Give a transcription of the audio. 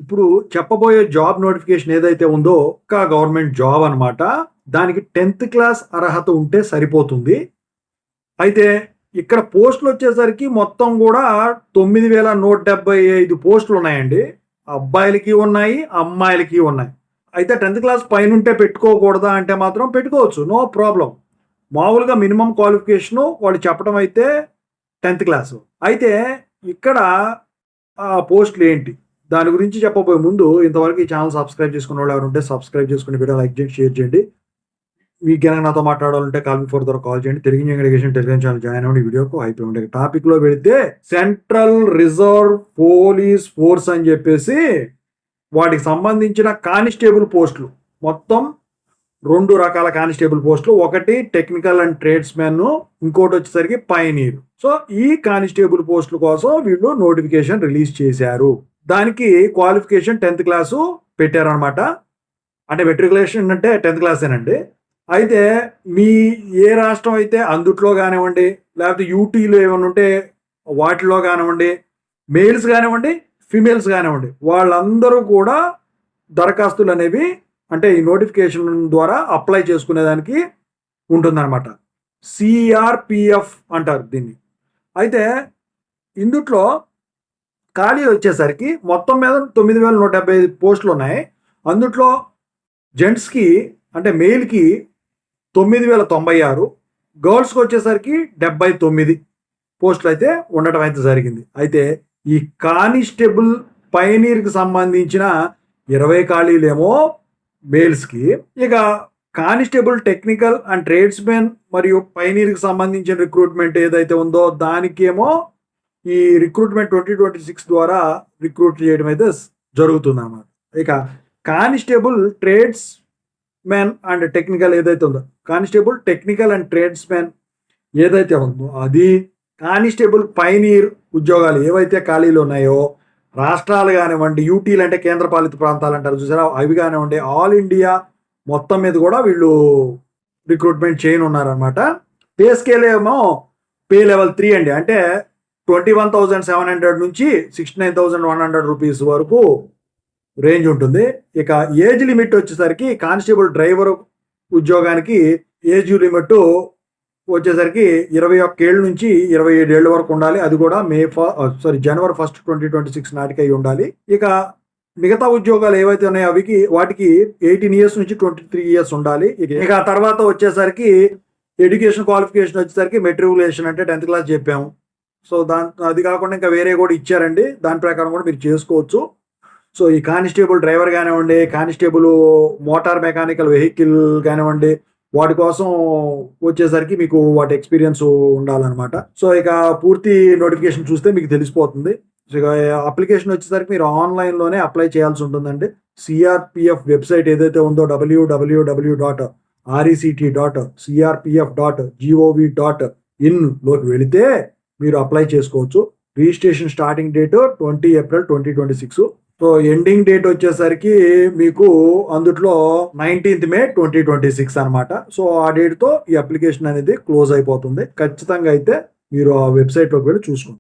ఇప్పుడు చెప్పబోయే job notification ఏదైతే ఉందో ఒక గవర్నమెంట్ జాబ్ అన్నమాట. దానికి 10థ్ క్లాస్ అర్హత ఉంటే సరిపోతుంది. అయితే ఇక్కడ పోస్టులొచ్చేసరికి మొత్తం గూడా 9175 పోస్టులున్నాయండి. అబ్బాయిలకి ఉన్నాయి, అమ్మాయిలకి ఉన్నాయి. అయితే 10థ్ క్లాస్ పైనుంటే పెట్టుకోకూడదా అంటే మాత్రం పెట్టుకోవచ్చు. No problem. మామూలుగా మినిమమ్ క్వాలిఫికేషను వాళ్ళు చెప్పడం అయితే 10థ్ క్లాసు. అయితే ఇక్కడ పోస్టులేంటి? దాని గురించి చెప్పబోయే ముందు ఇంతవరకు ఈ ఛానల్ సబ్స్క్రైబ్ చేసుకున్నోళ్ళు ఎవరుంటే సబ్స్క్రైబ్ చేసుకొని వీడియో లైక్ చేయండి, షేర్ చేయండి. మీకు గనక నాతో మాట్లాడాలంటే కాల్ మీ ఫర్ ద్వారా కాల్ చేయండి. Telugu English Telegram channel join అవ్వండి. వీడియోకు అయిపోయి టాపిక్లో పెడితే సెంట్రల్ రిజర్వ్ పోలీస్ ఫోర్స్ అని చెప్పేసి వాటికి సంబంధించిన కానిస్టేబుల్ పోస్టులు మొత్తం 2 రకాల కానిస్టేబుల్ పోస్టులు. ఒకటి టెక్నికల్ అండ్ ట్రేడ్స్ మెన్, ఇంకోటి వచ్చేసరికి పైనీర్. సో ఈ కానిస్టేబుల్ పోస్టుల కోసం వీళ్ళు నోటిఫికేషన్ రిలీజ్ చేశారు. దానికి క్వాలిఫికేషన్ 10థ్ క్లాసు పెట్టారనమాట. అంటే మెట్రికులేషన్ అంటే 10థ్ క్లాసేనండి. అయితే మీ ఏ రాష్ట్రం అయితే అందుట్లో కానివ్వండి, లేకపోతే యూటీలో ఏమైనా ఉంటే వాటిలో కానివ్వండి, మేల్స్ కానివ్వండి, ఫిమేల్స్ కానివ్వండి, వాళ్ళందరూ కూడా దరఖాస్తులు అనేవి అంటే ఈ నోటిఫికేషన్ ద్వారా అప్లై చేసుకునేదానికి ఉంటుందన్నమాట. సిఆర్పిఎఫ్ అంటారు దీన్ని. అయితే ఇందుట్లో ఖాళీ వచ్చేసరికి మొత్తం మీద 9175 పోస్టులు ఉన్నాయి. అందుట్లో జెంట్స్కి అంటే మెయిల్కి 9096, గర్ల్స్కి వచ్చేసరికి 79 పోస్టులు అయితే ఉండటం అయితే జరిగింది. అయితే ఈ కానిస్టేబుల్ పైనీర్కి సంబంధించిన 20 ఖాళీలేమో మేల్స్కి, ఇక కానిస్టేబుల్ టెక్నికల్ అండ్ ట్రేడ్స్మెన్ మరియు పైనీర్కి సంబంధించిన రిక్రూట్మెంట్ ఏదైతే ఉందో దానికేమో ఈ రిక్రూట్మెంట్ 2026 ద్వారా రిక్రూట్ చేయడం అయితే జరుగుతుంది అన్నమాట. ఇక constable trades men and technical ఏదైతే ఉందో, constable technical and trades men ఏదైతే ఉందో అది, కానిస్టేబుల్ పైనీర్ ఉద్యోగాలు ఏవైతే ఖాళీలు ఉన్నాయో రాష్ట్రాలు కానివ్వండి, యూటీలు అంటే కేంద్రపాలిత ప్రాంతాలు అంటారు చూసారా, అవి కానివ్వండి, ఆల్ ఇండియా మొత్తం మీద కూడా వీళ్ళు రిక్రూట్మెంట్ చేయనున్నారనమాట. పే స్కేల్ ఏమో పే లెవెల్ 3 అండి. అంటే 21,700 నుంచి 69,100 రూపీస్ వరకు రేంజ్ ఉంటుంది. ఇక ఏజ్ లిమిట్ వచ్చేసరికి కానిస్టేబుల్ డ్రైవర్ ఉద్యోగానికి ఏజ్ లిమిట్ వచ్చేసరికి 21 ఏళ్ళ నుంచి 27 ఏళ్ళ వరకు ఉండాలి. అది కూడా జనవరి 1, 2026 నాటికి అయి ఉండాలి. ఇక మిగతా ఉద్యోగాలు ఏవైతే ఉన్నాయో వాటికి 18 ఇయర్స్ నుంచి 23 ఇయర్స్ ఉండాలి. ఇక ఆ తర్వాత వచ్చేసరికి ఎడ్యుకేషన్ క్వాలిఫికేషన్ వచ్చేసరికి మెట్రికులేషన్ అంటే 10థ్ క్లాస్ చెప్పాము. సో అది కాకుండా ఇంకా వేరే కూడా ఇచ్చారండి. దాని ప్రకారం కూడా మీరు చేసుకోవచ్చు. సో ఈ కానిస్టేబుల్ డ్రైవర్ కానివ్వండి, కానిస్టేబుల్ మోటార్ మెకానికల్ వెహికల్ కానివ్వండి, వాటి కోసం వచ్చేసరికి మీకు వాటి ఎక్స్పీరియన్స్ ఉండాలన్నమాట. సో ఇక పూర్తి నోటిఫికేషన్ చూస్తే మీకు తెలిసిపోతుంది. సో ఇక అప్లికేషన్ వచ్చేసరికి మీరు ఆన్లైన్లోనే అప్లై చేయాల్సి ఉంటుందండి. సిఆర్పిఎఫ్ వెబ్సైట్ ఏదైతే ఉందో www.rect.crpf.gov.in లోకి వెళితే మీరు అప్లై చేసుకోవచ్చు. Registration starting date 20 April 2026. So ending date వచ్చేసరికి మీకు అందుట్లో 19th మే 2026 అనమాట. సో ఆ డేట్తో ఈ అప్లికేషన్ అనేది క్లోజ్ అయిపోతుంది. ఖచ్చితంగా అయితే మీరు ఆ వెబ్సైట్లోకి వెళ్ళి చూసుకోండి.